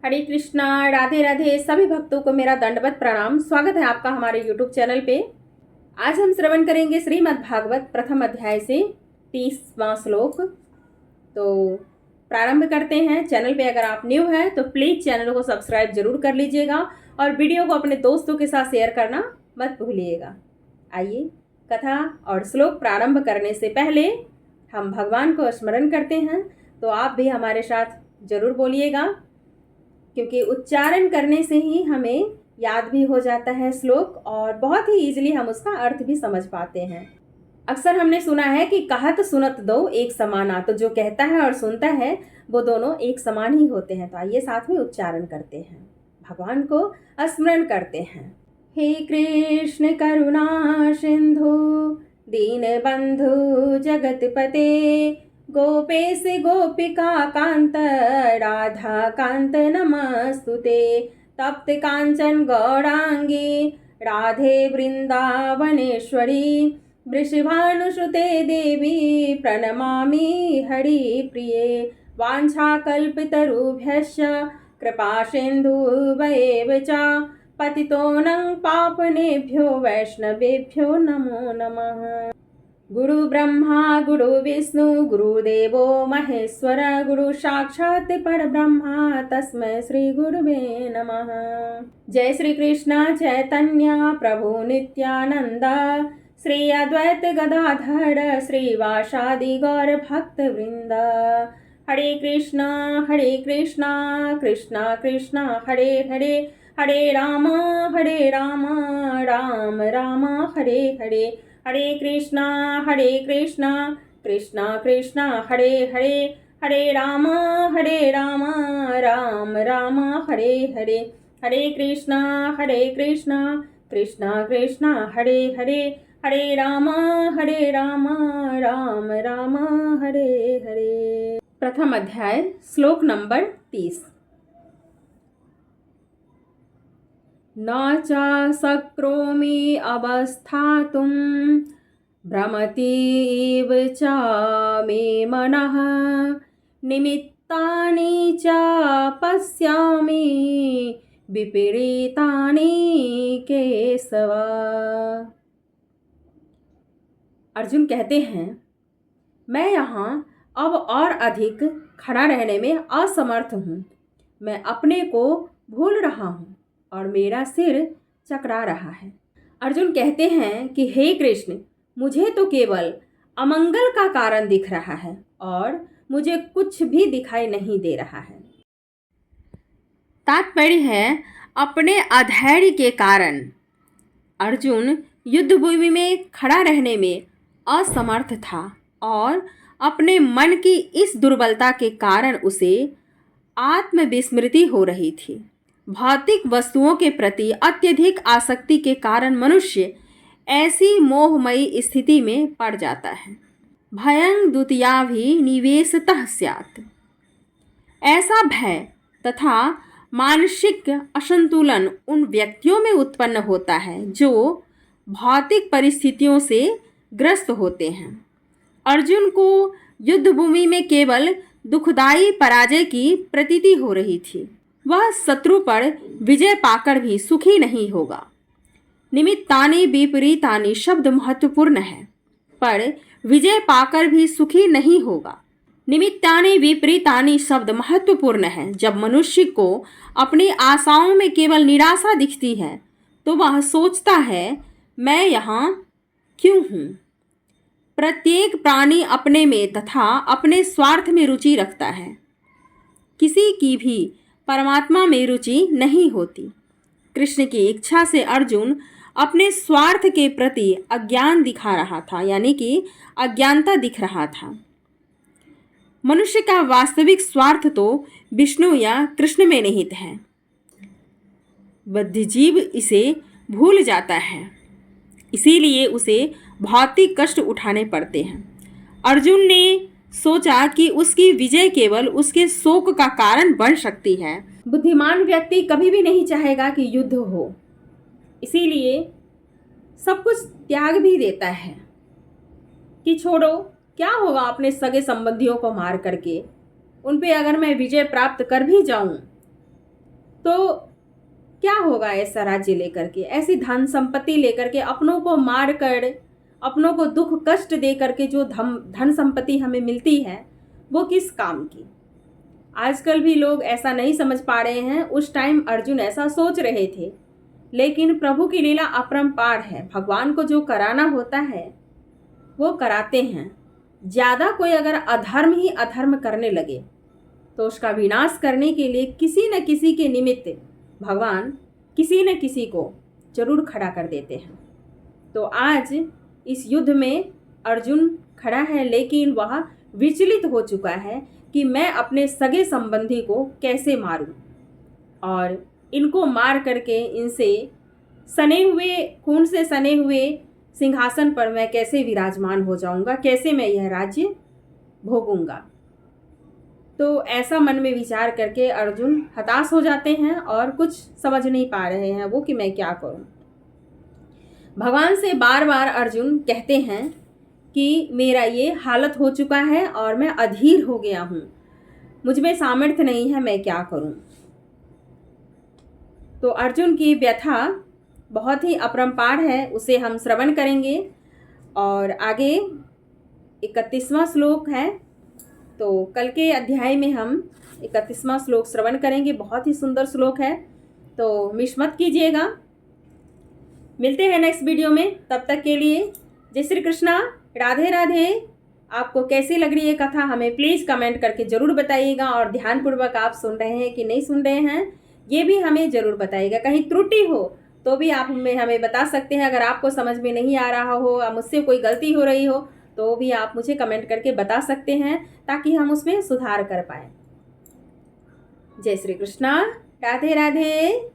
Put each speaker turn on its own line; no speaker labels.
हरे कृष्णा, राधे राधे। सभी भक्तों को मेरा दंडवत प्रणाम। स्वागत है आपका हमारे YouTube चैनल पे। आज हम श्रवण करेंगे श्रीमद् भागवत प्रथम अध्याय से 30वां श्लोक। तो प्रारंभ करते हैं। चैनल पे अगर आप न्यू हैं तो प्लीज़ चैनल को सब्सक्राइब जरूर कर लीजिएगा और वीडियो को अपने दोस्तों के साथ शेयर करना मत भूलिएगा। आइए कथा और श्लोक प्रारंभ करने से पहले हम भगवान को स्मरण करते हैं, तो आप भी हमारे साथ जरूर बोलिएगा, क्योंकि उच्चारण करने से ही हमें याद भी हो जाता है श्लोक और बहुत ही इजीली हम उसका अर्थ भी समझ पाते हैं। अक्सर हमने सुना है कि कहत सुनत दो एक समाना, तो जो कहता है और सुनता है वो दोनों एक समान ही होते हैं। तो आइए साथ में उच्चारण करते हैं, भगवान को स्मरण करते हैं। हे कृष्ण करुणा सिंधु दीन बंधु जगतपते, गोपेश गोपिका कांत राधा कांत नमस्तुते, तप्त कांचन गौरांगी राधे वृंदावनेश्वरी, वृषभानुसुते देवी प्रणमामि हरिप्रिये, वाञ्छाकल्पतरुभ्यश्च कृपा सिन्धुभ्येव च, पतितोऽनं पावनेभ्यो वैष्णवेभ्यो नमो नमः। गुरु ब्रह्मा गुरु विष्णु गुरुदेवो महेश्वर, गुरु साक्षात् परब्रह्मा तस्मै श्री गुरुवे नमः। जय श्री कृष्ण चैतन्य प्रभु नित्यानंद, श्री अद्वैत गदाधर श्रीवासादि गौर भक्त वृंद। हरे कृष्णा कृष्णा कृष्णा हरे हरे, हरे राम राम राम हरे हरे, हरे कृष्णा कृष्णा कृष्णा हरे हरे, हरे राम राम राम हरे हरे, हरे कृष्णा कृष्णा कृष्णा हरे हरे, हरे राम राम राम हरे हरे। प्रथम अध्याय श्लोक नंबर 30। न च शक्नोमि अवस्थातुं भ्रमतीव च मे मनः, निमित्तानि च पश्यामि विपरीतानि केशव। अर्जुन कहते हैं, मैं यहाँ अब और अधिक खड़ा रहने में असमर्थ हूँ। मैं अपने को भूल रहा हूँ और मेरा सिर चकरा रहा है। अर्जुन कहते हैं कि हे कृष्ण, मुझे तो केवल अमंगल का कारण दिख रहा है और मुझे कुछ भी दिखाई नहीं दे रहा है। तात्पर्य है, अपने अधैर्य के कारण अर्जुन युद्ध भूमि में खड़ा रहने में असमर्थ था और अपने मन की इस दुर्बलता के कारण उसे आत्मविस्मृति हो रही थी। भौतिक वस्तुओं के प्रति अत्यधिक आसक्ति के कारण मनुष्य ऐसी मोहमयी स्थिति में पड़ जाता है। भयं द्वितीयाभिनिवेशतः स्यात्। ऐसा भय तथा मानसिक असंतुलन उन व्यक्तियों में उत्पन्न होता है जो भौतिक परिस्थितियों से ग्रस्त होते हैं। अर्जुन को युद्ध भूमि में केवल दुखदायी पराजय की प्रतीति हो रही थी। वह शत्रु पर विजय पाकर भी सुखी नहीं होगा। निमित्तानि विपरीतानि शब्द महत्वपूर्ण है, पर विजय पाकर भी सुखी नहीं होगा। निमित्तानि विपरीतानि शब्द महत्वपूर्ण है। जब मनुष्य को अपनी आशाओं में केवल निराशा दिखती है तो वह सोचता है, मैं यहाँ क्यों हूँ। प्रत्येक प्राणी अपने में तथा अपने स्वार्थ में रुचि रखता है। किसी की भी परमात्मा में रुचि नहीं होती। कृष्ण की इच्छा से अर्जुन अपने स्वार्थ के प्रति अज्ञान दिखा रहा था, यानी कि अज्ञानता दिख रहा था। मनुष्य का वास्तविक स्वार्थ तो विष्णु या कृष्ण में निहित है। बुद्धिजीव इसे भूल जाता है, इसीलिए उसे भौतिक कष्ट उठाने पड़ते हैं। अर्जुन ने सोचा कि उसकी विजय केवल उसके शोक का कारण बन सकती है। बुद्धिमान व्यक्ति कभी भी नहीं चाहेगा कि युद्ध हो, इसीलिए सब कुछ त्याग भी देता है कि छोड़ो, क्या होगा अपने सगे संबंधियों को मार करके, उन पे अगर मैं विजय प्राप्त कर भी जाऊं तो क्या होगा ऐसा राज्य लेकर के, ऐसी धन संपत्ति लेकर के, अपनों को मार कर, अपनों को दुख कष्ट दे करके जो धन संपत्ति हमें मिलती है वो किस काम की। आजकल भी लोग ऐसा नहीं समझ पा रहे हैं। उस टाइम अर्जुन ऐसा सोच रहे थे, लेकिन प्रभु की लीला अपरंपार है। भगवान को जो कराना होता है वो कराते हैं। ज़्यादा कोई अगर अधर्म ही अधर्म करने लगे तो उसका विनाश करने के लिए किसी न किसी के निमित्त भगवान किसी न किसी को जरूर खड़ा कर देते हैं। तो आज इस युद्ध में अर्जुन खड़ा है, लेकिन वह विचलित हो चुका है कि मैं अपने सगे संबंधी को कैसे मारूं और इनको मार करके इनसे सने हुए, खून से सने हुए सिंहासन पर मैं कैसे विराजमान हो जाऊंगा, कैसे मैं यह राज्य भोगूंगा। तो ऐसा मन में विचार करके अर्जुन हताश हो जाते हैं और कुछ समझ नहीं पा रहे हैं वो कि मैं क्या करूं। भगवान से बार बार अर्जुन कहते हैं कि मेरा ये हालत हो चुका है और मैं अधीर हो गया हूं, मुझ में सामर्थ्य नहीं है, मैं क्या करूं। तो अर्जुन की व्यथा बहुत ही अपरंपार है, उसे हम श्रवण करेंगे। और आगे 31वां श्लोक है, तो कल के अध्याय में हम 31वां श्लोक श्रवण करेंगे। बहुत ही सुंदर श्लोक है, तो मिस मत कीजिएगा। मिलते हैं नेक्स्ट वीडियो में, तब तक के लिए जय श्री कृष्णा, राधे राधे। आपको कैसी लग रही है कथा हमें प्लीज़ कमेंट करके ज़रूर बताइएगा, और ध्यानपूर्वक आप सुन रहे हैं कि नहीं सुन रहे हैं ये भी हमें ज़रूर बताइएगा। कहीं त्रुटि हो तो भी आप हमें बता सकते हैं। अगर आपको समझ में नहीं आ रहा हो या मुझसे कोई गलती हो रही हो तो भी आप मुझे कमेंट करके बता सकते हैं, ताकि हम उसमें सुधार कर पाएँ। जय श्री कृष्णा, राधे राधे।